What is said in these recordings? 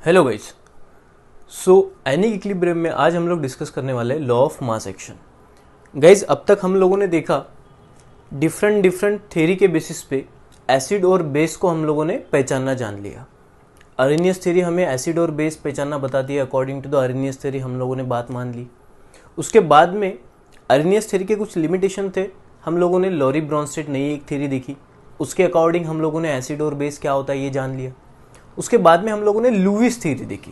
Hello guys. So ionic equilibrium में आज हम लोग डिस्कस करने वाले हैं law of mass action. Guys, अब तक हम लोगों ने देखा डिफरेंट थ्योरी के बेसिस पे एसिड और बेस को हम लोगों ने पहचानना जान लिया। अरेनियस थ्योरी हमें एसिड और बेस पहचानना बताती है। According to the Arrhenius theory हम लोगों ने बात मान ली। उसके बाद में अरेनियस थ्योरी के कुछ लिमिटेशन थे। हम लोगों ने लॉरी ब्रॉन्स्टेड नई एक थ्योरी देखी, उसके अकॉर्डिंग हम लोगों ने एसिड और बेस क्या होता है ये जान लिया। उसके बाद में हम लोगों ने लुईस थ्योरी देखी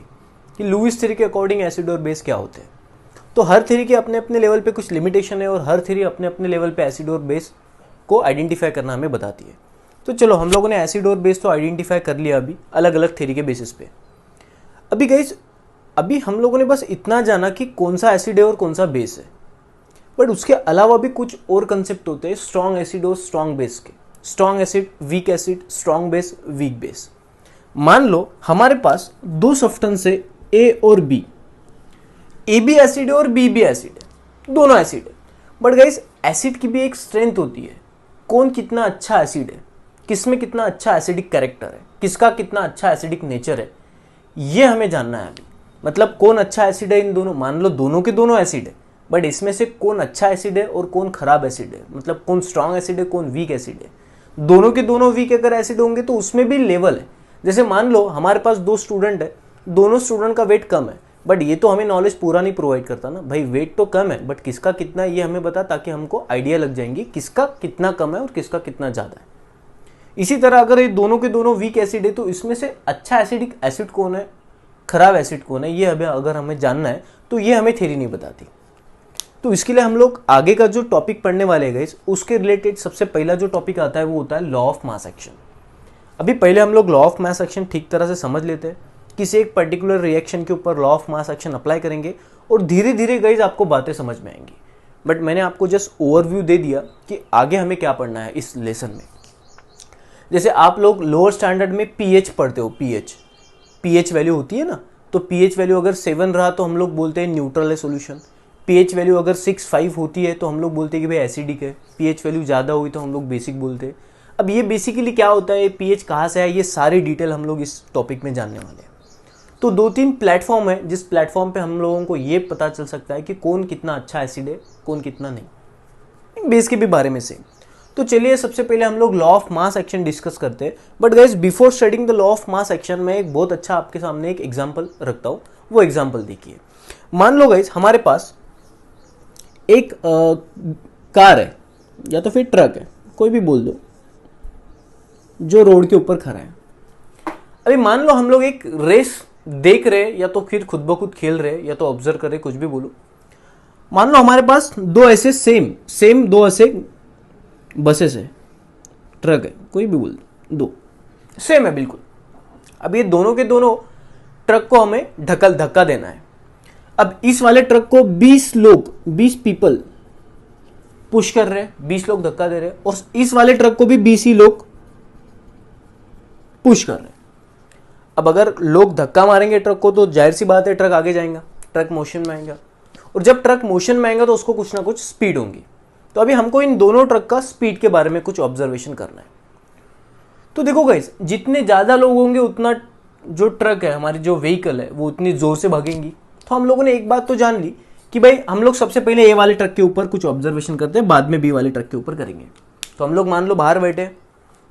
कि लुईस थ्योरी के अकॉर्डिंग एसिड और बेस क्या होते हैं। तो हर थ्योरी के अपने अपने लेवल पे कुछ लिमिटेशन है और हर थ्योरी अपने अपने लेवल पे एसिड और बेस को आइडेंटिफाई करना हमें बताती है। तो चलो, हम लोगों ने एसिड और बेस तो आइडेंटिफाई कर लिया अभी अलग अलग थ्योरी के बेसिस पे। अभी गाइस, अभी हम लोगों ने बस इतना जाना कि कौन सा एसिड है और कौन सा बेस है, बट उसके अलावा भी कुछ और कंसेप्ट होते हैं स्ट्रॉन्ग एसिड और स्ट्रॉन्ग बेस के। Strong acid, weak acid, strong base, weak base. मान लो हमारे पास दो सब्सटेंस है ए और बी। ए भी एसिड है और बी भी एसिड है, दोनों एसिड है। बट गाइस, एसिड की भी एक स्ट्रेंथ होती है, कौन कितना अच्छा एसिड है, किसमें कितना अच्छा एसिडिक कैरेक्टर है, किसका कितना अच्छा एसिडिक नेचर है, ये हमें जानना है अभी। मतलब कौन अच्छा एसिड है इन दोनों। मान लो दोनों के दोनों एसिड है, बट इसमें से कौन अच्छा एसिड है और कौन खराब एसिड है, मतलब कौन स्ट्रॉन्ग एसिड है कौन वीक एसिड है। दोनों के दोनों वीक अगर एसिड होंगे तो उसमें भी लेवल है। जैसे मान लो हमारे पास दो स्टूडेंट है, दोनों स्टूडेंट का वेट कम है, बट ये तो हमें नॉलेज पूरा नहीं प्रोवाइड करता ना भाई। वेट तो कम है बट किसका कितना है ये हमें बता, ताकि हमको आइडिया लग जाएंगे किसका कितना कम है और किसका कितना ज़्यादा है। इसी तरह अगर ये दोनों के दोनों वीक एसिड है तो इसमें से अच्छा एसिडिक एसिड कौन है, खराब एसिड कौन है, ये अगर हमें जानना है तो ये हमें थ्योरी नहीं बताती। तो इसके लिए हम लोग आगे का जो टॉपिक पढ़ने वाले हैं गाइस, उसके रिलेटेड सबसे पहला जो टॉपिक आता है वो होता है लॉ ऑफ मास एक्शन। अभी पहले हम लोग लॉ ऑफ मास एक्शन ठीक तरह से समझ लेते हैं। किसी एक पर्टिकुलर रिएक्शन के ऊपर law of mass action apply करेंगे और धीरे धीरे गाइस आपको बातें समझ में आएंगी। बट मैंने आपको जस्ट ओवरव्यू दे दिया कि आगे हमें क्या पढ़ना है इस लेसन में। जैसे आप लोग लोअर स्टैंडर्ड में पीएच पढ़ते हो, पीएच वैल्यू होती है ना, तो पीएच वैल्यू अगर 7 रहा तो हम लोग बोलते हैं न्यूट्रल है सॉल्यूशन। पीएच वैल्यू अगर 6-5 होती है तो हम लोग बोलते हैं कि भाई एसिडिक है। पीएच वैल्यू ज़्यादा हुई तो हम लोग बेसिक बोलते हैं। अब ये बेसिकली क्या होता है, पीएच कहाँ से है, ये सारी डिटेल हम लोग इस टॉपिक में जानने वाले हैं। तो 2-3 प्लेटफॉर्म है जिस प्लेटफॉर्म पे हम लोगों को ये पता चल सकता है कि कौन कितना अच्छा एसिड है कौन कितना नहीं, बेस के भी बारे में से। तो चलिए, सबसे पहले हम लोग law of mass action discuss करते हैं। But guys, before studying the law of mass action में एक बहुत अच्छा आपके सामने एक एग्जाम्पल रखता हूँ। वो एग्जाम्पल देखिए। मान लो गाइस हमारे पास एक कार है या तो फिर ट्रक है, कोई भी बोल दो, जो रोड के ऊपर खड़ा है। अभी मान लो हम लोग एक रेस देख रहे या तो फिर खुद ब खुद खेल रहे या तो ऑब्जर्व कर रहे, कुछ भी बोलो। मान लो हमारे पास दो ऐसे सेम दो ऐसे बसेस है, ट्रक है, कोई भी बोल दो, दो सेम है बिल्कुल। अब ये दोनों के दोनों ट्रक को हमें धक्का देना है। अब इस वाले ट्रक को 20 पीपल पुश कर रहे हैं, 20 लोग धक्का दे रहे हैं, और इस वाले ट्रक को भी 20 ही लोग पुश कर रहे हैं। अब अगर लोग धक्का मारेंगे ट्रक को तो जाहिर सी बात है ट्रक आगे जाएगा, ट्रक मोशन में आएगा, और जब ट्रक मोशन में आएगा तो उसको कुछ ना कुछ स्पीड होगी। तो अभी हमको इन दोनों ट्रक का स्पीड के बारे में कुछ ऑब्जर्वेशन करना है। तो देखो गाइस, जितने ज्यादा लोग होंगे उतना जो ट्रक है, हमारी जो व्हीकल है, वो उतनी जोर से भागेंगी। तो हम लोगों ने एक बात तो जान ली कि भाई हम लोग सबसे पहले ए वाले ट्रक के ऊपर कुछ ऑब्जर्वेशन करते हैं, बाद में बी वाले ट्रक के ऊपर करेंगे। तो हम लोग मान लो बाहर बैठे,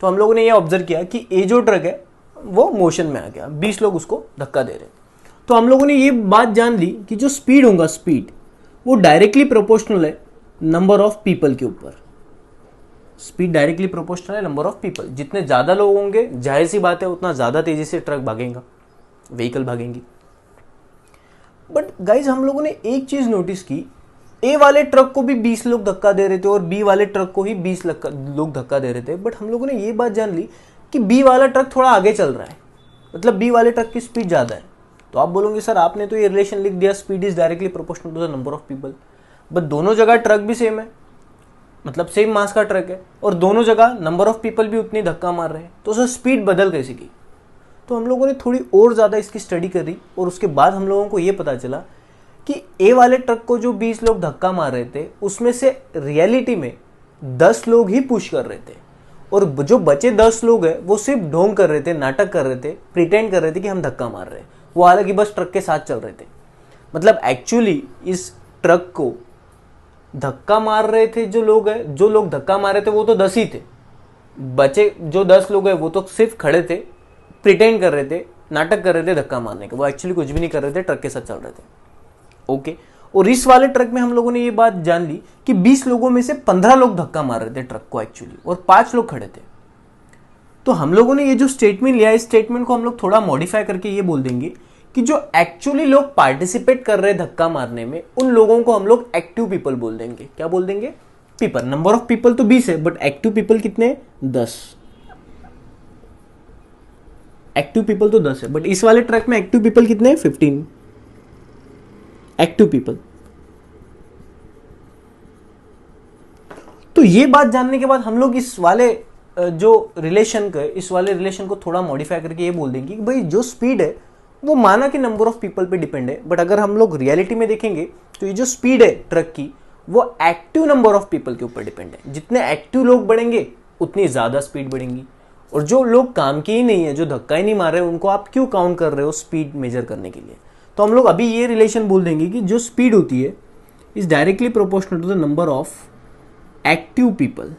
तो हम लोगों ने ये ऑब्जर्व किया कि ए जो ट्रक है वो मोशन में आ गया, 20 लोग उसको धक्का दे रहे। तो हम लोगों ने ये बात जान ली कि जो स्पीड होगा, स्पीड वो डायरेक्टली प्रोपोर्शनल है नंबर ऑफ पीपल के ऊपर। स्पीड डायरेक्टली प्रोपोर्शनल है नंबर ऑफ पीपल। जितने ज्यादा लोग होंगे जाहिर सी बात है उतना ज्यादा तेजी से ट्रक भागेगा, व्हीकल भागेंगी। बट गाइज, हम लोगों ने एक चीज नोटिस की, ए वाले ट्रक को भी 20 लोग धक्का दे रहे थे और बी वाले ट्रक को ही 20 लोग धक्का दे रहे थे। बट हम लोगों ने ये बात जान ली कि बी वाला ट्रक थोड़ा आगे चल रहा है, मतलब बी वाले ट्रक की स्पीड ज्यादा है। तो आप बोलोगे सर आपने तो ये रिलेशन लिख दिया, speed is directly proportional to the number of people. But दोनों जगह ट्रक भी सेम है, मतलब सेम मास का ट्रक है, और दोनों जगह नंबर ऑफ पीपल भी उतनी धक्का मार रहे हैं, तो सर स्पीड बदल कैसे की। तो हम लोगों ने थोड़ी और ज़्यादा इसकी स्टडी करी और उसके बाद हम लोगों को ये पता चला कि ए वाले ट्रक को जो 20 लोग धक्का मार रहे थे उसमें से रियलिटी में 10 लोग ही पुश कर रहे थे, और जो बचे 10 लोग हैं वो सिर्फ ढोंग कर रहे थे, नाटक कर रहे थे, प्रिटेंड कर रहे थे कि हम धक्का मार रहे हैं। वो हालांकि बस ट्रक के साथ चल रहे थे। मतलब एक्चुअली इस ट्रक को धक्का मार रहे थे जो लोग धक्का मार रहे थे वो तो 10 ही थे, बचे जो 10 लोग हैं वो तो सिर्फ खड़े थे, प्रिटेंड कर रहे थे, नाटक कर रहे थे धक्का मारने के, वो एक्चुअली कुछ भी नहीं कर रहे थे, ट्रक के साथ चल रहे थे। ओके, और इस वाले ट्रक में हम लोगों ने ये बात जान ली कि 20 लोगों में से 15 लोग धक्का मार रहे थे ट्रक को एक्चुअली, और 5 लोग खड़े थे। तो हम लोगों ने ये जो स्टेटमेंट लिया, इस स्टेटमेंट को हम लोग थोड़ा मॉडिफाई करके ये बोल देंगे कि जो एक्चुअली लोग पार्टिसिपेट कर रहे हैं धक्का मारने में, उन लोगों को हम लोग एक्टिव पीपल बोल देंगे। क्या बोल देंगे? पीपल। नंबर ऑफ पीपल तो 20 है, बट एक्टिव पीपल कितने? 10। एक्टिव पीपल तो 10 है, बट इस वाले ट्रक में एक्टिव पीपल कितने हैं? 15 एक्टिव पीपल। तो ये बात जानने के बाद हम लोग इस वाले जो रिलेशन को थोड़ा मॉडिफाई करके ये बोल देंगे कि भाई जो स्पीड है वो माना कि नंबर ऑफ पीपल पे डिपेंड है, बट अगर हम लोग रियलिटी में देखेंगे तो ये जो स्पीड है ट्रक की वो एक्टिव नंबर ऑफ पीपल के ऊपर डिपेंड है। जितने एक्टिव लोग बढ़ेंगे उतनी ज्यादा स्पीड बढ़ेंगी, और जो लोग काम के ही नहीं है, जो धक्का ही नहीं मार रहे, उनको आप क्यों काउंट कर रहे हो स्पीड मेजर करने के लिए? तो हम लोग अभी ये रिलेशन बोल देंगे कि जो स्पीड होती है is directly proportional to the number of active people.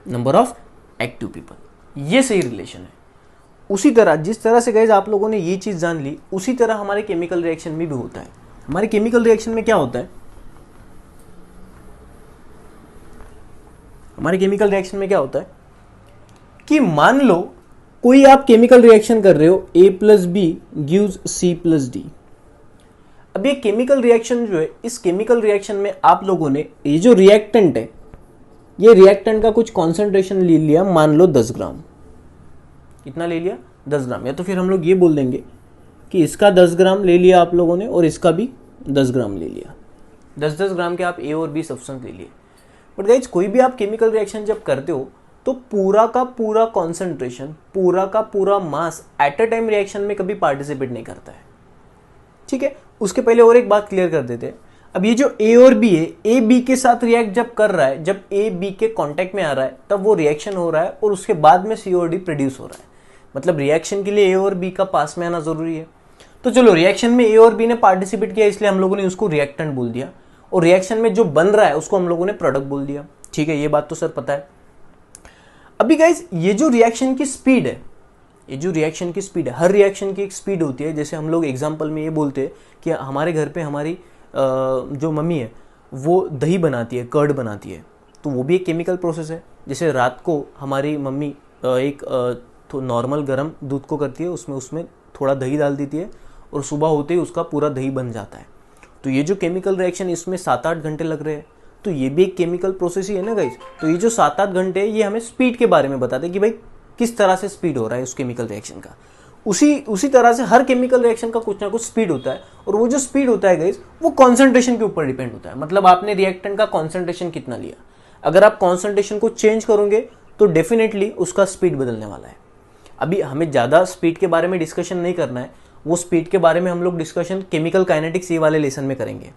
Number of active people, ये सही रिलेशन है। उसी तरह जिस तरह से गाइस आप लोगों ने ये चीज जान ली, उसी तरह हमारे केमिकल रिएक्शन में भी होता है। हमारे केमिकल रिएक्शन में क्या होता है? हमारे केमिकल रिएक्शन में क्या होता है कि मान लो कोई आप केमिकल रिएक्शन कर रहे हो, A+B गिव्स C+D। अब ये केमिकल रिएक्शन जो है, इस केमिकल रिएक्शन में आप लोगों ने ये जो रिएक्टेंट है, ये रिएक्टेंट का कुछ कॉन्सेंट्रेशन ले लिया, मान लो 10 ग्राम। कितना ले लिया? 10 ग्राम। या तो फिर हम लोग ये बोल देंगे कि इसका 10 ग्राम ले लिया आप लोगों ने और इसका भी 10 ग्राम ले लिया। 10-10 ग्राम के आप A और B सब्सटेंस ले लिए। बट गाइज कोई भी आप केमिकल रिएक्शन जब करते हो तो पूरा का पूरा कॉन्सेंट्रेशन, पूरा का पूरा mass at a time reaction में कभी पार्टिसिपेट नहीं करता है। ठीक है, उसके पहले और एक बात क्लियर कर देते हैं। अब ये जो A और B है, A B के साथ रिएक्ट जब कर रहा है, जब A B के कांटेक्ट में आ रहा है, तब वो रिएक्शन हो रहा है और उसके बाद में C और D प्रोड्यूस हो रहा है। मतलब रिएक्शन के लिए A और B का पास में आना जरूरी है। तो चलो, रिएक्शन में A और B ने पार्टिसिपेट किया, इसलिए हम लोगों ने उसको रिएक्टेंट बोल दिया, और रिएक्शन में जो बन रहा है उसको हम लोगों ने प्रोडक्ट बोल दिया। ठीक है, ये बात तो सर पता है। अभी गाइज ये जो रिएक्शन की स्पीड है, हर रिएक्शन की एक स्पीड होती है। जैसे हम लोग एग्जांपल में ये बोलते हैं कि हमारे घर पे हमारी जो मम्मी है वो दही बनाती है, कर्ड बनाती है, तो वो भी एक केमिकल प्रोसेस है। जैसे रात को हमारी मम्मी एक तो नॉर्मल गर्म दूध को करती है, उसमें थोड़ा दही डाल देती है और सुबह होते ही उसका पूरा दही बन जाता है। तो ये जो केमिकल रिएक्शन, इसमें 7-8 घंटे लग रहे हैं, तो ये भी एक केमिकल प्रोसेस ही है ना गाइज। तो ये जो 7-8 घंटे ये हमें स्पीड के बारे में बताते हैं कि भाई किस तरह से स्पीड हो रहा है उस केमिकल रिएक्शन का। उसी तरह से हर केमिकल रिएक्शन का कुछ ना कुछ स्पीड होता है, और वो जो स्पीड होता है गाइज वो कॉन्सेंट्रेशन के ऊपर डिपेंड होता है। मतलब आपने रिएक्टेंट का कॉन्सेंट्रेशन कितना लिया, अगर आप कॉन्सेंट्रेशन को चेंज करोगे तो डेफिनेटली उसका स्पीड बदलने वाला है। अभी हमें ज़्यादा स्पीड के बारे में डिस्कशन नहीं करना है, वो स्पीड के बारे में हम लोग डिस्कशन केमिकल काइनेटिक्स ये वाले लेसन में करेंगे,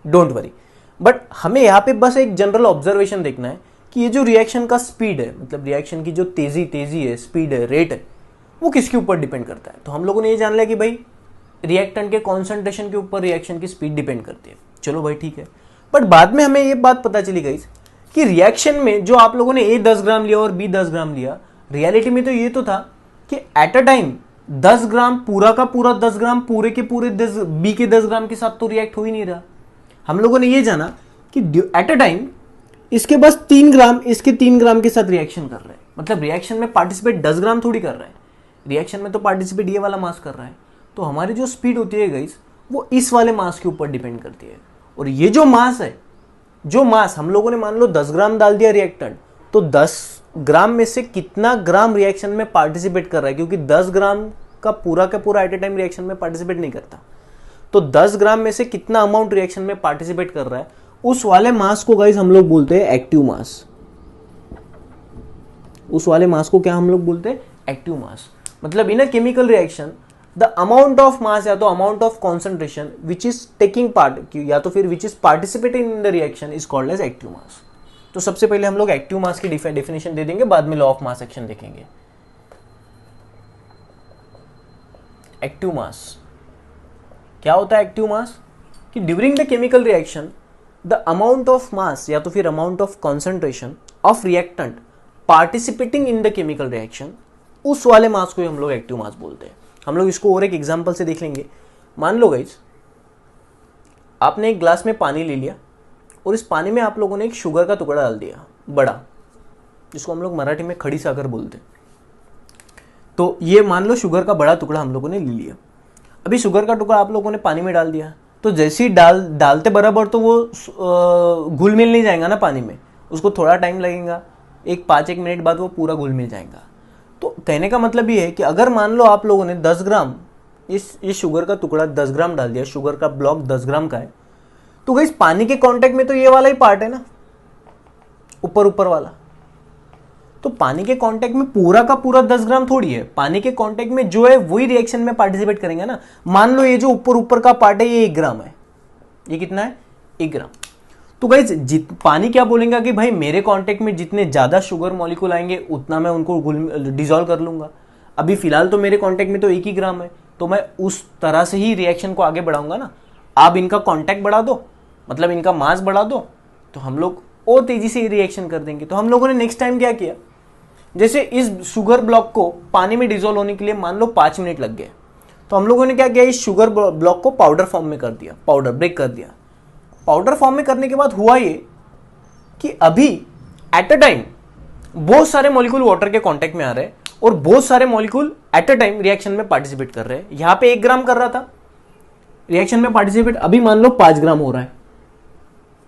डोंट वरी। बट हमें यहाँ पे बस एक जनरल ऑब्जर्वेशन देखना है कि ये जो रिएक्शन का स्पीड है, मतलब रिएक्शन की जो तेजी है, स्पीड है, रेट है, वो किसके ऊपर डिपेंड करता है। तो हम लोगों ने ये जान लिया कि भाई रिएक्टेंट के कॉन्सेंट्रेशन के ऊपर रिएक्शन की स्पीड डिपेंड करती है। चलो भाई ठीक है, बट बाद में हमें ये बात पता चली गई कि रिएक्शन में जो आप लोगों ने A 10 ग्राम लिया और B 10 ग्राम लिया, रियलिटी में तो ये तो था कि एट अ टाइम 10 ग्राम, पूरा का पूरा 10 ग्राम पूरे के पूरे B के 10 ग्राम के साथ तो रिएक्ट हो ही नहीं रहा। हम लोगों ने ये जाना कि एट अ टाइम इसके बस 3 ग्राम इसके 3 ग्राम के साथ रिएक्शन कर रहे हैं। मतलब रिएक्शन में पार्टिसिपेट 10 ग्राम थोड़ी कर रहा है, रिएक्शन में तो पार्टिसिपेट ये वाला मास कर रहा है। तो हमारी जो स्पीड होती है गाइस वो इस वाले मास के ऊपर डिपेंड करती है। और ये जो मास है, जो मास हम लोगों ने मान लो 10 ग्राम डाल दिया रिएक्टेंट, तो 10 ग्राम में से कितना ग्राम रिएक्शन में पार्टिसिपेट कर रहा है, क्योंकि 10 ग्राम का पूरा एट ए टाइम रिएक्शन में पार्टिसिपेट नहीं करता। तो 10 ग्राम में से कितना अमाउंट रिएक्शन में पार्टिसिपेट कर रहा है, उस वाले मास को गाइस हम लोग बोलते हैं एक्टिव मास। उस वाले मास को क्या हम लोग बोलते हैं? Active mass. मतलब in a chemical reaction the amount of mass या तो amount of concentration which is taking part या तो फिर which is participating in the reaction is called as active mass. तो सबसे पहले हम लोग एक्टिव मास की डेफिनेशन दे देंगे, बाद में लॉ ऑफ मास एक्शन देखेंगे। Active mass. क्या होता है एक्टिव मास? कि during the chemical reaction the amount of mass या तो फिर amount of concentration of reactant participating in the chemical reaction, उस वाले मास को हम लोग एक्टिव मास बोलते हैं। हम लोग इसको और एक एग्जांपल से देख लेंगे। मान लो गाइस, आपने एक ग्लास में पानी ले लिया और इस पानी में आप लोगों ने एक शुगर का टुकड़ा डाल दिया, बड़ा, जिसको हम लोग मराठी में खड़ी साकर बोलते हैं। तो ये मान लो शुगर का बड़ा टुकड़ा हम लोगों ने ले लिया। अभी शुगर का टुकड़ा आप लोगों ने पानी में डाल दिया, तो जैसे ही डालते बराबर तो वो घुल मिल नहीं जाएगा ना पानी में, उसको थोड़ा टाइम लगेगा, 5-1 मिनट बाद वो पूरा घुल मिल जाएगा। तो कहने का मतलब ये है कि अगर मान लो आप लोगों ने 10 ग्राम इस शुगर का टुकड़ा 10 ग्राम डाल दिया, शुगर का ब्लॉक 10 ग्राम का है, तो गाइस पानी के कांटेक्ट में तो ये वाला ही पार्ट है ना, ऊपर वाला। तो पानी के कांटेक्ट में पूरा का पूरा 10 ग्राम थोड़ी है, पानी के कांटेक्ट में जो है वही रिएक्शन में पार्टिसिपेट करेंगे ना। मान लो ये जो ऊपर का पार्ट है ये 1 ग्राम है, ये कितना है? 1 ग्राम। तो गाइस पानी क्या बोलेगा कि भाई मेरे कांटेक्ट में जितने ज्यादा शुगर मॉलिक्यूल आएंगे उतना मैं उनको डिसॉल्व कर लूंगा। अभी फिलहाल तो मेरे कांटेक्ट में तो 1 ही ग्राम है, तो मैं उस तरह से ही रिएक्शन को आगे बढ़ाऊंगा ना। आप इनका कांटेक्ट बढ़ा दो, मतलब इनका मास बढ़ा दो, तो हम लोग और तेजी से रिएक्शन कर देंगे। तो हम लोगों ने नेक्स्ट टाइम क्या किया, जैसे इस शुगर ब्लॉक को पानी में डिसॉल्व होने के लिए मान लो 5 मिनट लग गए, तो हम लोगों ने क्या किया, इस शुगर ब्लॉक को पाउडर फॉर्म में कर दिया, पाउडर ब्रेक कर दिया। पाउडर फॉर्म में करने के बाद हुआ ये कि अभी एट अ टाइम बहुत सारे मॉलिक्यूल वाटर के कांटेक्ट में आ रहे हैं और बहुत सारे molecule at a time reaction में पार्टिसिपेट कर रहे हैं। यहां पे 1 ग्राम कर रहा था रिएक्शन में पार्टिसिपेट, अभी मान लो 5 ग्राम हो रहा है,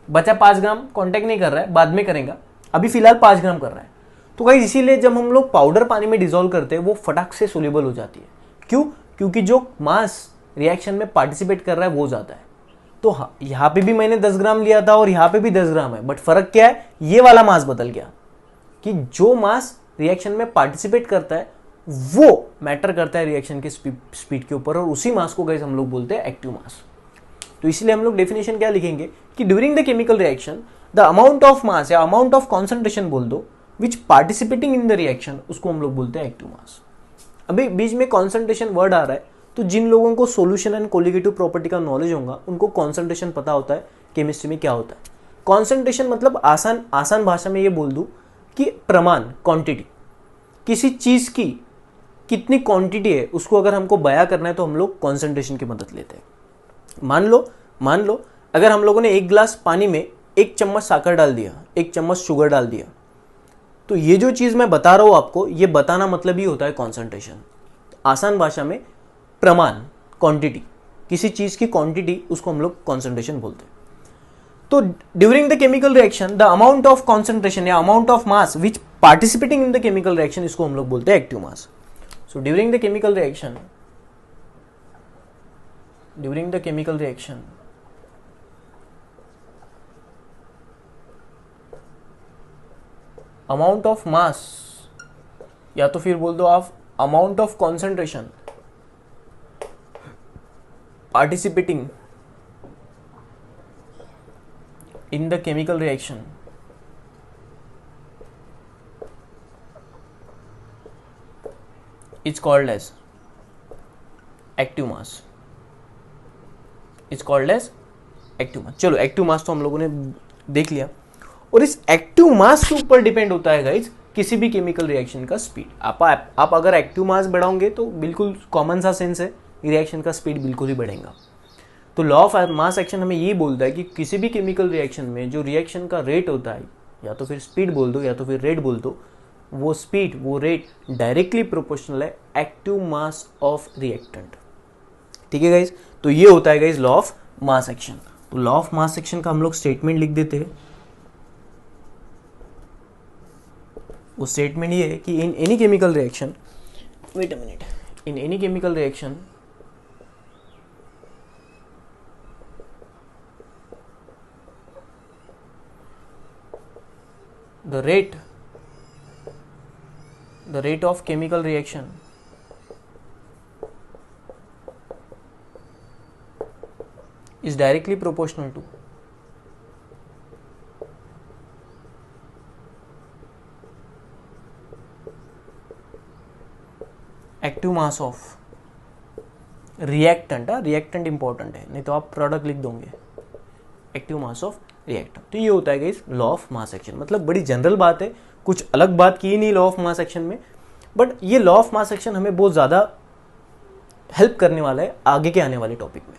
बचा 5 ग्राम कांटेक्ट नहीं कर रहा है, बाद में करेगा, अभी फिलहाल 5 ग्राम कर रहा है। तो गाइस इसीलिए जब हम लोग पाउडर पानी में डिसॉल्व करते हैं वो फटाक से सोल्यूबल हो जाती है। क्यों? क्योंकि जो मास रिएक्शन में पार्टिसिपेट कर रहा है वो ज्यादा है। तो यहां पे भी मैंने 10 ग्राम लिया था और यहां पे भी 10 ग्राम है, बट फर्क क्या है, ये वाला मास बदल गया कि जो मास रिएक्शन में पार्टिसिपेट करता है वो मैटर करता है रिएक्शन के स्पीड के ऊपर, और उसी मास को गाइस हम लोग बोलते हैं एक्टिव मास। तो इसलिए हम लोग डेफिनेशन क्या लिखेंगे कि during the chemical reaction the amount of mass या अमाउंट ऑफ कॉन्सेंट्रेशन बोल दो विच पार्टिसिपेटिंग इन द रिएक्शन, उसको हम लोग बोलते हैं एक्टिव मास। अभी बीच में कॉन्सेंट्रेशन वर्ड आ रहा है, तो जिन लोगों को सोल्यूशन एंड कोलिगेटिव प्रॉपर्टी का नॉलेज होगा उनको कॉन्सेंट्रेशन पता होता है केमिस्ट्री में क्या होता है। कॉन्सेंट्रेशन मतलब आसान भाषा में ये बोल दूं कि प्रमाण, क्वांटिटी, किसी चीज की कितनी क्वांटिटी है उसको अगर हमको बयां करना है तो हम लोग कॉन्सेंट्रेशन की मदद लेते हैं। मान लो अगर हम लोगों ने 1 गिलास पानी में 1 चम्मच शक्कर डाल दिया, 1 चम्मच शुगर डाल दिया, तो ये जो चीज मैं बता रहा हूं आपको, ये बताना मतलब ही होता है कॉन्सेंट्रेशन। आसान भाषा में प्रमाण, क्वांटिटी, किसी चीज की क्वांटिटी, उसको हम लोग कॉन्सेंट्रेशन बोलते हैं। तो during the chemical reaction the amount of concentration या amount of mass which participating in the chemical reaction, इसको हम लोग बोलते हैं active mass. So during the chemical reaction amount of mass या तो फिर बोल दो आप amount of concentration participating in the chemical reaction is called as active mass, चलो एक्टिव मास तो हम लोगों ने देख लिया, और इस एक्टिव मास के ऊपर डिपेंड होता है गाइज किसी भी केमिकल रिएक्शन का स्पीड। आप अगर एक्टिव मास बढ़ाओगे तो बिल्कुल कॉमन सा सेंस है, रिएक्शन का स्पीड बिल्कुल ही बढ़ेगा। तो लॉ ऑफ मास एक्शन हमें ये बोलता है कि किसी भी केमिकल रिएक्शन में जो रिएक्शन का रेट होता है, या तो फिर स्पीड बोल दो या तो फिर रेट बोल दो, वो स्पीड, वो रेट डायरेक्टली प्रोपोर्शनल है एक्टिव मास ऑफ रिएक्टेंट। ठीक है गाइज, तो ये होता है guys law of mass action. तो लॉ ऑफ मास एक्शन का हम लोग स्टेटमेंट लिख देते हैं। वो स्टेटमेंट ये है कि in any chemical reaction, wait a minute, in any chemical reaction the rate of chemical reaction is directly proportional to active mass of reactant, reactant important है, नहीं तो आप प्रोडक्ट लिख दोगे, एक्टिव मास ऑफ रिएक्टेंट। तो ये होता है guys law of mass action. मतलब बड़ी जनरल बात है, कुछ अलग बात की नहीं लॉ ऑफ मास एक्शन में, बट ये लॉ ऑफ मास एक्शन हमें बहुत ज़्यादा हेल्प करने वाला है आगे के आने वाले टॉपिक में।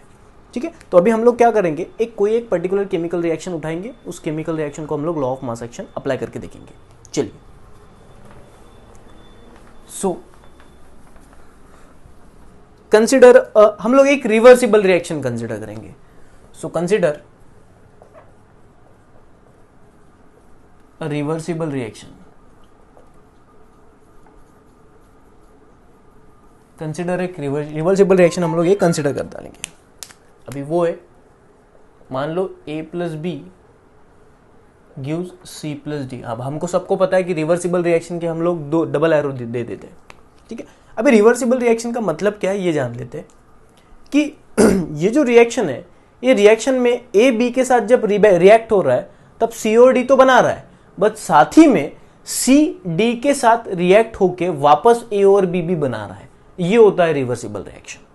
ठीक है, तो अभी हम लोग क्या करेंगे, कोई एक पर्टिकुलर केमिकल रिएक्शन उठाएंगे, उस केमिकल रिएक्शन को हम लोग law of mass action apply करके देखेंगे। चलिए, सो कंसिडर, हम लोग एक रिवर्सिबल रिएक्शन कंसिडर करेंगे। So consider a reversible reaction, consider एक रिवर्सिबल रिएक्शन हम लोग ये कंसिडर कर डालेंगे। अभी वो है, मान लो A plus B gives C plus D. अब हमको सबको पता है कि रिवर्सिबल रिएक्शन के हम लोग दो डबल एरो दे देते हैं। ठीक है, अभी रिवर्सिबल रिएक्शन का मतलब क्या है ये जान लेते हैं कि ये जो रिएक्शन है, ये रिएक्शन में A B के साथ जब रिएक्ट हो रहा है तब C और D तो बना रहा है, बट साथ ही में C D के साथ रिएक्ट होके वापस A और B भी बना रहा है। ये होता है रिवर्सिबल रिएक्शन।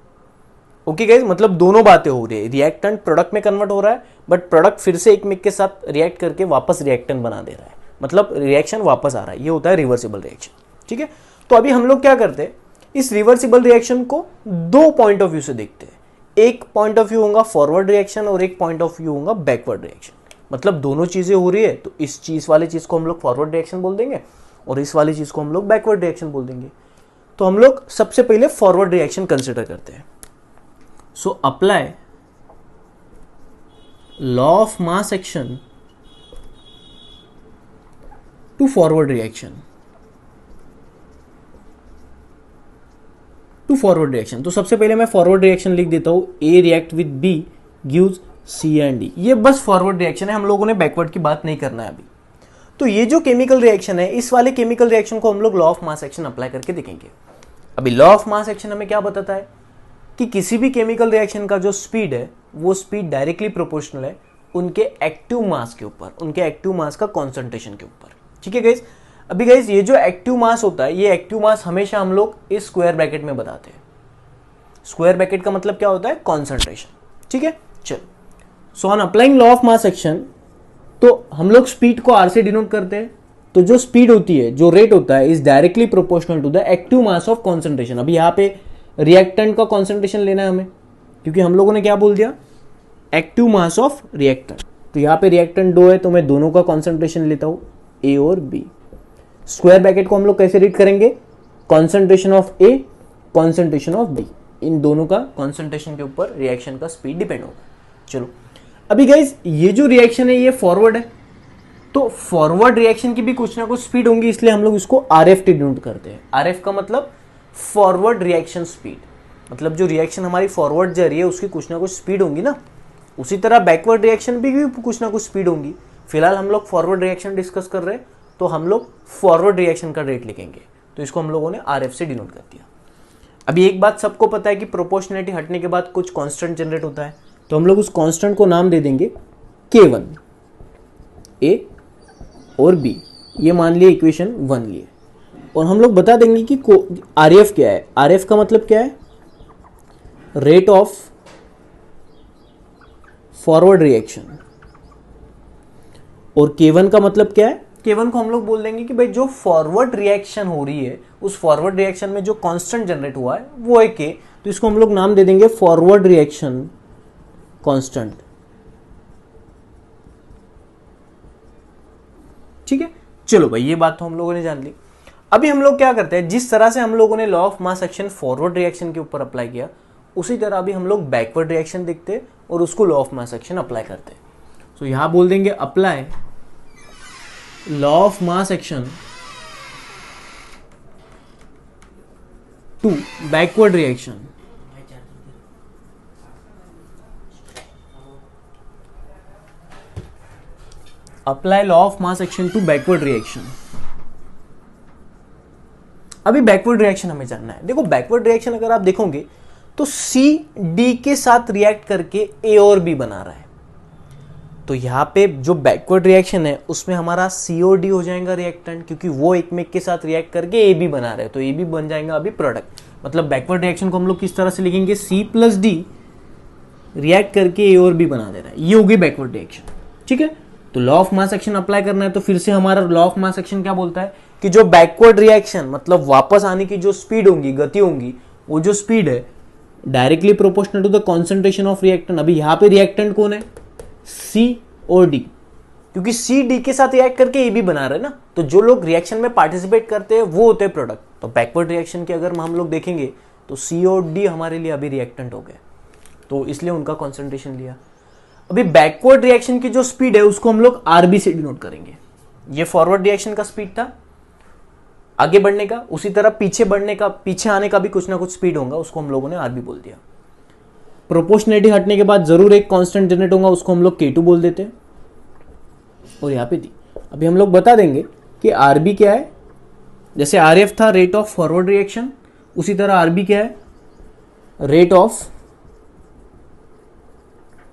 ओके गाइस, मतलब दोनों बातें हो रही है, रिएक्टेंट प्रोडक्ट में कन्वर्ट हो रहा है, बट प्रोडक्ट फिर से एक के साथ रिएक्ट करके वापस रिएक्टेंट बना दे रहा है, मतलब रिएक्शन वापस आ रहा है। ये होता है रिवर्सिबल रिएक्शन। ठीक है, तो अभी हम लोग क्या करते हैं, इस रिवर्सिबल रिएक्शन को दो पॉइंट ऑफ व्यू से देखते हैं। एक पॉइंट ऑफ व्यू होगा फॉरवर्ड रिएक्शन और एक पॉइंट ऑफ व्यू होगा बैकवर्ड रिएक्शन। मतलब दोनों चीजें हो रही है, तो इस चीज वाली चीज को हम लोग फॉरवर्ड रिएक्शन बोल देंगे और इस वाली चीज को हम लोग बैकवर्ड रिएक्शन बोल देंगे। तो हम लोग सबसे पहले फॉरवर्ड रिएक्शन कंसिडर करते हैं। So apply law of mass action to forward reaction, to forward reaction. तो सबसे पहले मैं फॉरवर्ड रिएक्शन लिख देता हूं, A react with B gives C and D। ये बस फॉरवर्ड रिएक्शन है, हम लोगों ने बैकवर्ड की बात नहीं करना है अभी। तो ये जो केमिकल रिएक्शन है, इस वाले केमिकल रिएक्शन को हम लोग law of mass action apply करके देखेंगे। अभी लॉ ऑफ मास एक्शन हमें क्या बताता है कि किसी भी केमिकल रिएक्शन का जो स्पीड है वो स्पीड डायरेक्टली प्रोपोर्शनल है उनके एक्टिव मास के ऊपर, उनके एक्टिव मास का कॉन्सेंट्रेशन के ऊपर। ठीक है गाइस, अभी गाइस ये जो एक्टिव मास होता है, ये एक्टिव मास हमेशा हम लोग इस स्क्वायर ब्रैकेट में बताते हैं। स्क्वायर ब्रैकेट का मतलब क्या होता है, कॉन्सेंट्रेशन। ठीक है, चलो, so on applying law of mass action, तो हम लोग स्पीड को R से डिनोट करते हैं। तो जो स्पीड होती है, जो रेट होता है, is directly proportional to the active mass of concentration. अभी यहाँ पे रिएक्टेंट का कॉन्सेंट्रेशन लेना है हमें, क्योंकि हम लोगों ने क्या बोल दिया, एक्टिव मास ऑफ रिएक्टेंट। तो यहाँ पे रिएक्टेंट दो है, तो मैं दोनों का कॉन्सेंट्रेशन लेता हूँ, A और B। स्क्वायर ब्रैकेट को हम लोग कैसे रीड करेंगे, concentration of A, concentration of B, इन दोनों का कॉन्सेंट्रेशन के ऊपर रिएक्शन का स्पीड डिपेंड होगा। चलो, अभी गाइज ये जो रिएक्शन है ये फॉरवर्ड है, तो फॉरवर्ड रिएक्शन की भी कुछ ना कुछ स्पीड होंगी, इसलिए हम लोग इसको RF डिनोट करते हैं। RF का मतलब फॉरवर्ड रिएक्शन स्पीड, मतलब जो रिएक्शन हमारी फॉरवर्ड जा रही है उसकी कुछ ना कुछ स्पीड होंगी ना। उसी तरह बैकवर्ड रिएक्शन भी कुछ ना कुछ स्पीड होंगी। फिलहाल हम लोग फॉरवर्ड रिएक्शन डिस्कस कर रहे हैं, तो हम लोग फॉरवर्ड रिएक्शन का रेट लिखेंगे, तो इसको हम लोगों ने RF से डिनोट कर दिया। अभी एक बात सबको पता है कि प्रोपोर्शनलिटी हटने के बाद कुछ कांस्टेंट जनरेट होता है, तो हम लोग उस कांस्टेंट को नाम दे देंगे K1, A और B। ये मान लिए इक्वेशन 1 लिए, और हम लोग बता देंगे कि RF क्या है। RF का मतलब क्या है, रेट ऑफ फॉरवर्ड रिएक्शन, और K1 का मतलब क्या है, K1 को हम लोग बोल देंगे कि भाई जो फॉरवर्ड रिएक्शन हो रही है, उस फॉरवर्ड रिएक्शन में जो कांस्टेंट जनरेट हुआ है वो है K, तो इसको हम लोग नाम दे देंगे फॉरवर्ड रिएक्शन कांस्टेंट। ठीक है, चलो भाई ये बात तो हम लोगों ने जान ली। अभी हम लोग क्या करते हैं, जिस तरह से हम लोगों ने law of mass action forward reaction के ऊपर अप्लाई किया, उसी तरह अभी हम लोग बैकवर्ड रिएक्शन देखते हैं और उसको law of mass action apply करते हैं। सो यहां बोल देंगे apply law of mass action to backward reaction. Apply law of mass action to backward reaction. अभी बैकवर्ड रिएक्शन हमें जानना है। देखो बैकवर्ड रिएक्शन अगर आप देखोगे तो C, D के साथ रिएक्ट करके A और B बना रहा है। तो यहाँ पे जो बैकवर्ड रिएक्शन है उसमें हमारा COD हो जाएगा रिएक्टेंट, क्योंकि वो एक में के साथ रिएक्ट करके AB बना रहे हैं, तो AB बन जाएगा अभी प्रोडक्ट। मतलब बैकवर्ड रिएक्शन को हम लोग किस तरह से लिखेंगे, C+D रिएक्ट करके A और B बना दे रहा है, ये होगी बैकवर्ड रिएक्शन। ठीक है, तो law of mass action apply करना है, तो फिर से हमारा लॉ ऑफ मास एक्शन क्या बोलता है कि जो बैकवर्ड रिएक्शन मतलब वापस आने की जो स्पीड होगी, गति होगी, वो जो स्पीड है directly proportional to the concentration of reactant. अभी यहाँ पे रिएक्टेंट कौन है, C और D, क्योंकि C D के साथ रिएक्ट करके AB बना रहे हैं ना, तो जो लोग रिएक्शन में पार्टिसिपेट करते हैं वो होते हैं प्रोडक्ट। तो बैकवर्ड रिएक्शन के अगर हम लोग देखेंगे तो C और D हमारे लिए अभी रिएक्टेंट हो गए, तो इसलिए उनका कॉन्सेंट्रेशन लिया। अभी बैकवर्ड रिएक्शन की जो स्पीड है उसको हम लोग RB से डिनोट करेंगे। ये फॉरवर्ड रिएक्शन का स्पीड था आगे बढ़ने का, उसी तरह पीछे बढ़ने का, पीछे आने का भी कुछ ना कुछ स्पीड होगा, उसको हम लोगों ने RB बोल दिया। प्रोपोर्शनलिटी हटने के बाद जरूर एक कांस्टेंट जनरेट होगा, उसको हम लोग K2 बोल देते हैं, और यहाँ पे दी। अभी हम लोग बता देंगे कि RB क्या है। जैसे RF था रेट ऑफ फॉरवर्ड रिएक्शन, उसी तरह RB क्या है, रेट ऑफ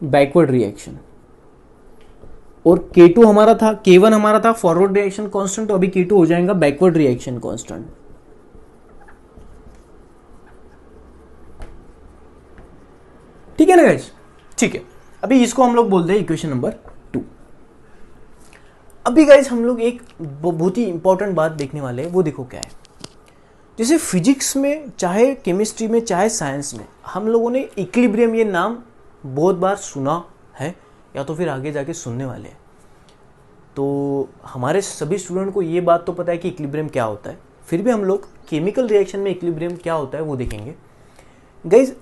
बैकवर्ड रिएक्शन। और K2 हमारा था, K1 हमारा था फॉरवर्ड रिएक्शन कांस्टेंट, तो अभी K2 हो जाएगा बैकवर्ड रिएक्शन कांस्टेंट। ठीक है ना गाइस, ठीक है। अभी इसको हम लोग बोलते हैं इक्वेशन नंबर 2। अभी गाइस हम लोग एक बहुत ही इंपॉर्टेंट बात देखने वाले हैं, वो देखो क्या है। जैसे फिजिक्स में, चाहे केमिस्ट्री में, चाहे साइंस में, हम लोगों ने इक्विलिब्रियम ये नाम बहुत बार सुना है या तो फिर आगे जाके सुनने वाले हैं। तो हमारे सभी स्टूडेंट को ये बात तो पता है कि इक्विलिब्रियम क्या होता है, फिर भी हम लोग केमिकल रिएक्शन में इक्विलिब्रियम क्या होता है वो देखेंगे। गाइस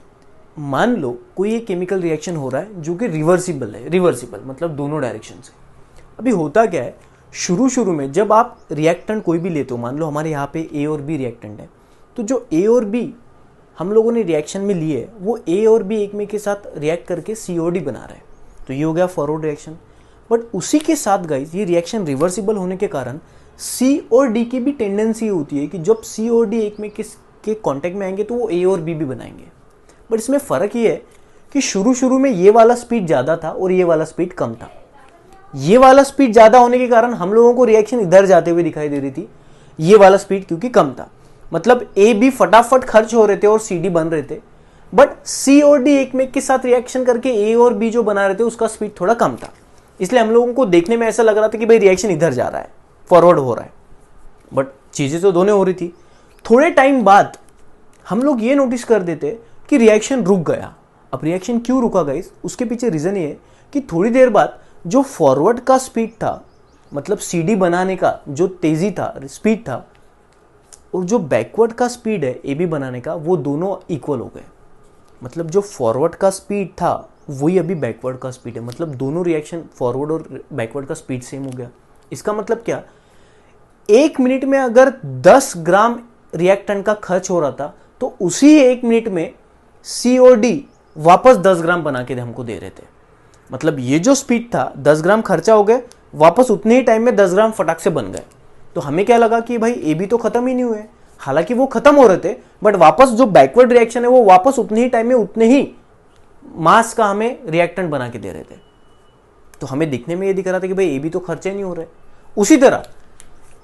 मान लो कोई एक केमिकल रिएक्शन हो रहा है जो कि रिवर्सिबल है, रिवर्सिबल मतलब दोनों डायरेक्शन से। अभी होता क्या है, शुरू में जब आप रिएक्टेंट कोई भी लेते हो, मान लो हमारे यहाँ पे A और B रिएक्टेंट है, तो जो A और B हम लोगों ने रिएक्शन में लिए वो A और B एक में के साथ रिएक्ट करके COD बना रहा है, तो ये हो गया फॉरवर्ड रिएक्शन। बट उसी के साथ गाइस ये रिएक्शन रिवर्सिबल होने के कारण C और D की भी टेंडेंसी होती है कि जब C और D एक में के कॉन्टेक्ट में आएंगे तो वो A और B भी बनाएंगे। बट इसमें फ़र्क ये है कि शुरू में ये वाला स्पीड ज़्यादा था और ये वाला स्पीड कम था। ये वाला स्पीड ज़्यादा होने के कारण हम लोगों को रिएक्शन इधर जाते हुए दिखाई दे रही थी, ये वाला स्पीड क्योंकि कम था, मतलब A B फटाफट खर्च हो रहे थे और C D बन रहे थे। बट C और D एक में के साथ रिएक्शन करके A और B जो बना रहे थे उसका स्पीड थोड़ा कम था, इसलिए हम लोगों को देखने में ऐसा लग रहा था कि भाई रिएक्शन इधर जा रहा है, फॉरवर्ड हो रहा है, बट चीज़ें तो दोनों हो रही थी। थोड़े टाइम बाद हम लोग ये नोटिस कर देते कि रिएक्शन रुक गया। अब रिएक्शन क्यों रुका गाइस, उसके पीछे रीज़न ये है कि थोड़ी देर बाद जो फॉरवर्ड का स्पीड था, मतलब CD बनाने का जो तेज़ी था, स्पीड था, और जो बैकवर्ड का स्पीड है AB बनाने का, वो दोनों इक्वल हो गए। मतलब जो फॉरवर्ड का स्पीड था वही अभी बैकवर्ड का स्पीड है, मतलब दोनों रिएक्शन फॉरवर्ड और बैकवर्ड का स्पीड सेम हो गया। इसका मतलब क्या, 1 मिनट में अगर 10 ग्राम रिएक्टेंट का खर्च हो रहा था तो उसी 1 मिनट में C और D वापस 10 ग्राम बना के हमको दे रहे थे। मतलब ये जो स्पीड था 10 ग्राम खर्चा हो गए, वापस उतने ही टाइम में 10 ग्राम फटाक से बन गए। तो हमें क्या लगा कि भाई AB तो खत्म ही नहीं हुए, हालांकि वो खत्म हो रहे थे, बट वापस जो बैकवर्ड रिएक्शन है वो वापस उतने ही टाइम में उतने ही मास का हमें रिएक्टेंट बना के दे रहे थे। तो हमें दिखने में ये दिख रहा था कि भाई AB तो खर्चे नहीं हो रहे। उसी तरह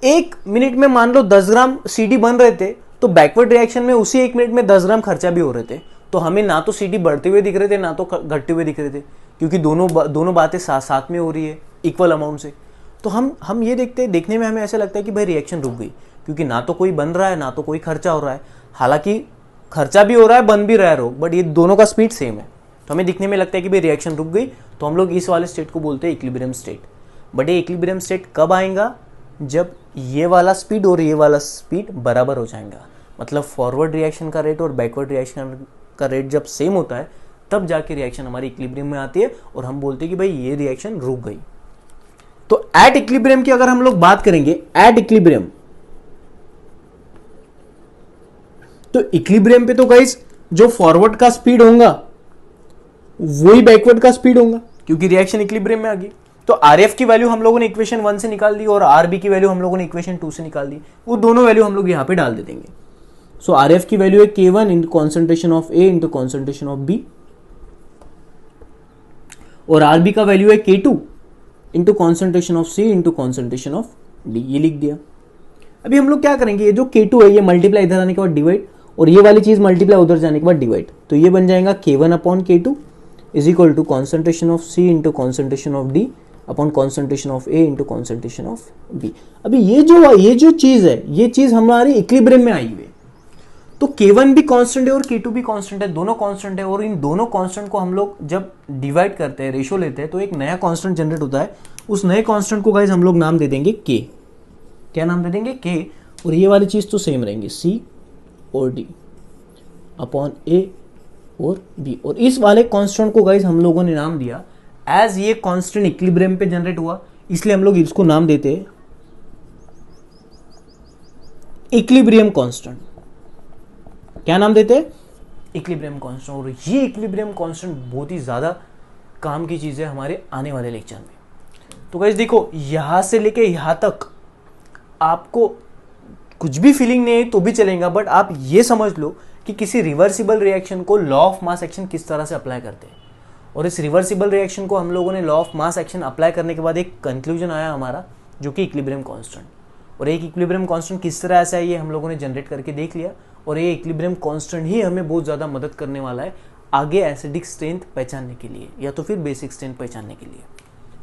1 मिनट में मान लो 10 ग्राम CD बन रहे थे, तो बैकवर्ड रिएक्शन में उसी 1 मिनट में 10 ग्राम खर्चा भी हो रहे थे। तो हमें ना तो CD बढ़ते हुए दिख रहे थे ना तो घटते हुए दिख रहे थे, क्योंकि दोनों बातें साथ में हो रही है इक्वल अमाउंट से। तो हम ये देखने में हमें ऐसा लगता है कि भाई रिएक्शन रुक गई, क्योंकि ना तो कोई बन रहा है ना तो कोई खर्चा हो रहा है। हालांकि खर्चा भी हो रहा है, बन भी रहा है रोग, बट ये दोनों का स्पीड सेम है। तो हमें दिखने में लगता है कि भाई रिएक्शन रुक गई, तो हम लोग इस वाले स्टेट को बोलते हैं इक्विलिब्रियम स्टेट। बट ये इक्विलिब्रियम स्टेट कब आएगा, जब ये वाला स्पीड और ये वाला स्पीड बराबर हो जाएगा। मतलब फॉरवर्ड रिएक्शन का रेट और बैकवर्ड रिएक्शन का रेट जब सेम होता है तब जाके रिएक्शन हमारी इक्विलिब्रियम में आती है और हम बोलते हैं कि भाई ये रिएक्शन रुक गई। तो एट इक्विलिब्रियम की अगर हम लोग बात करेंगे, एट इक्विलिब्रियम, तो इक्विलिब्रियम पे तो गाइस जो फॉरवर्ड का स्पीड होगा वही बैकवर्ड का स्पीड होगा, क्योंकि रिएक्शन इक्विलिब्रियम में आ गई। तो RF की वैल्यू हम लोगों ने इक्वेशन 1 से निकाल दी और RB की वैल्यू हम लोगों ने इक्वेशन 2 से निकाल दी, वो दोनों वैल्यू हम लोग यहां पे डाल दे देंगे। सो RF की वैल्यू है K1 into concentration of A into concentration of B, और RB का वैल्यू है K2 into concentration of C into concentration of D, ये लिख दिया। अभी हम लोग क्या करेंगे, ये जो K2 है ये मल्टीप्लाई इधर आने के बाद डिवाइड, और ये वाली चीज मल्टीप्लाई उधर जाने के बाद डिवाइड, तो ये बन जाएगा K1 upon K2 is equal to concentration of C into concentration of D upon concentration of A into concentration of B. अभी ये जो चीज है, ये चीज हमारी इक्विलिब्रियम में आई हुई है, तो K1 भी कांस्टेंट है और K2 भी कांस्टेंट है, दोनों कांस्टेंट है, और इन दोनों कांस्टेंट को हम लोग जब डिवाइड करते हैं, रेशो लेते हैं, तो एक नया कांस्टेंट जनरेट होता है। उस नए कांस्टेंट को गाइस हम लोग नाम दे देंगे K। क्या नाम दे देंगे? K। और ये वाली चीज तो सेम रहेंगी, C और D अपॉन A और B। और इस वाले कांस्टेंट को गाइस हम लोगों ने नाम दिया, एज ये कांस्टेंट इक्विलिब्रियम पे जनरेट हुआ, इसलिए हम लोग इसको नाम देते हैं इक्विलिब्रियम कांस्टेंट। क्या नाम देते हैं? Equilibrium constant. और ये इक्विलिब्रियम कांस्टेंट बहुत ही ज्यादा काम की चीज है हमारे आने वाले लेक्चर में। तो गाइस देखो, यहां से लेके यहां तक आपको कुछ भी फीलिंग नहीं है तो भी चलेगा, बट आप ये समझ लो कि किसी रिवर्सिबल रिएक्शन को लॉ ऑफ मास एक्शन किस तरह से अप्लाई करते हैं। और इस रिवर्सिबल रिएक्शन को हम लोगों ने law of mass action apply करने के बाद एक कंक्लूजन आया हमारा, जो कि इक्विलिब्रियम कांस्टेंट। और एक इक्विलिब्रियम कांस्टेंट किस तरह से है ये हम लोगों ने जनरेट करके देख लिया, और ये इक्विलिब्रियम कांस्टेंट ही हमें बहुत ज़्यादा मदद करने वाला है आगे एसिडिक स्ट्रेंथ पहचानने के लिए, या तो फिर बेसिक स्ट्रेंथ पहचानने के लिए।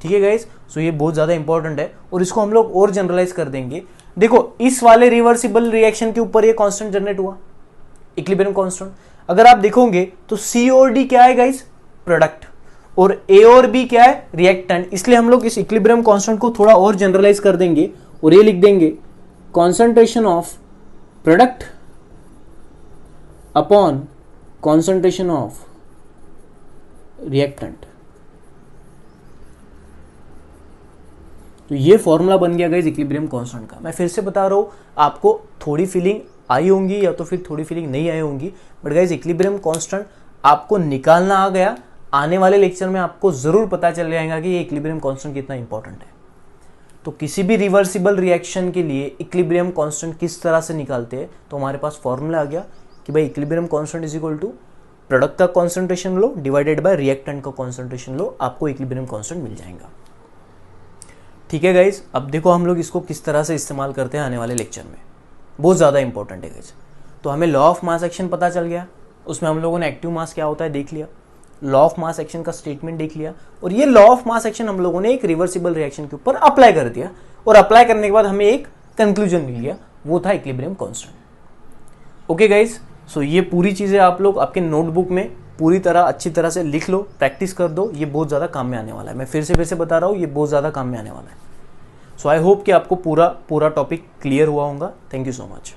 ठीक है गाइस, सो ये बहुत ज़्यादा इंपॉर्टेंट है, और इसको हम लोग और जनरलाइज कर देंगे। देखो, इस वाले रिवर्सिबल रिएक्शन के ऊपर ये कांस्टेंट जनरेट हुआ, इक्विलिब्रियम कांस्टेंट। अगर आप देखोगे तो C और D क्या है गाइस? प्रोडक्ट। और A और B क्या है? रिएक्टेंट। इसलिए हम लोग इस इक्विलिब्रियम कांस्टेंट को थोड़ा और जनरलाइज कर देंगे, और ये लिख देंगे concentration of product upon concentration of reactant. तो ये फॉर्मूला बन गया गाइस इक्विलिब्रियम कांस्टेंट का। मैं फिर से बता रहा हूं, आपको थोड़ी फीलिंग आई होंगी या तो फिर थोड़ी फीलिंग नहीं आई होंगी, बट गाइस इक्विलिब्रियम कांस्टेंट आपको निकालना आ गया। आने वाले लेक्चर में आपको जरूर पता चल जाएगा कि ये इक्विलिब्रियम कांस्टेंट कितना इंपॉर्टेंट है। तो किसी भी रिवर्सिबल रिएक्शन के लिए इक्विलिब्रियम कांस्टेंट किस तरह से निकालते हैं, तो हमारे पास फॉर्मूला आ गया कि भाई equilibrium constant is equal to product का कॉन्सेंट्रेशन लो डिवाइडेड बाय रिएक्टेंट का कॉन्सेंट्रेशन लो, आपको इक्विलिब्रियम कांस्टेंट मिल जाएगा। ठीक है गाइज, अब देखो हम लोग इसको किस तरह से इस्तेमाल करते हैं आने वाले लेक्चर में, बहुत ज़्यादा इंपॉर्टेंट है गाइज। तो हमें लॉ ऑफ मास एक्शन पता चल गया, उसमें हम लोगों ने एक्टिव मास क्या होता है देख लिया, लॉ ऑफ मास एक्शन का स्टेटमेंट देख लिया, और ये लॉ ऑफ मास एक्शन हम लोगों ने एक रिवर्सिबल रिएक्शन के ऊपर अप्लाई कर दिया, और अप्लाई करने के बाद हमें एक कंक्लूजन मिल गया, वो था इक्विलिब्रियम कांस्टेंट। ओके गाइज, सो ये पूरी चीज़ें आप लोग आपके नोटबुक में पूरी तरह अच्छी तरह से लिख लो, प्रैक्टिस कर दो, ये बहुत ज़्यादा काम में आने वाला है। मैं फिर से बता रहा हूँ, ये बहुत ज़्यादा काम में आने वाला है। सो आई होप कि आपको पूरा टॉपिक क्लियर हुआ होगा। Thank you so much.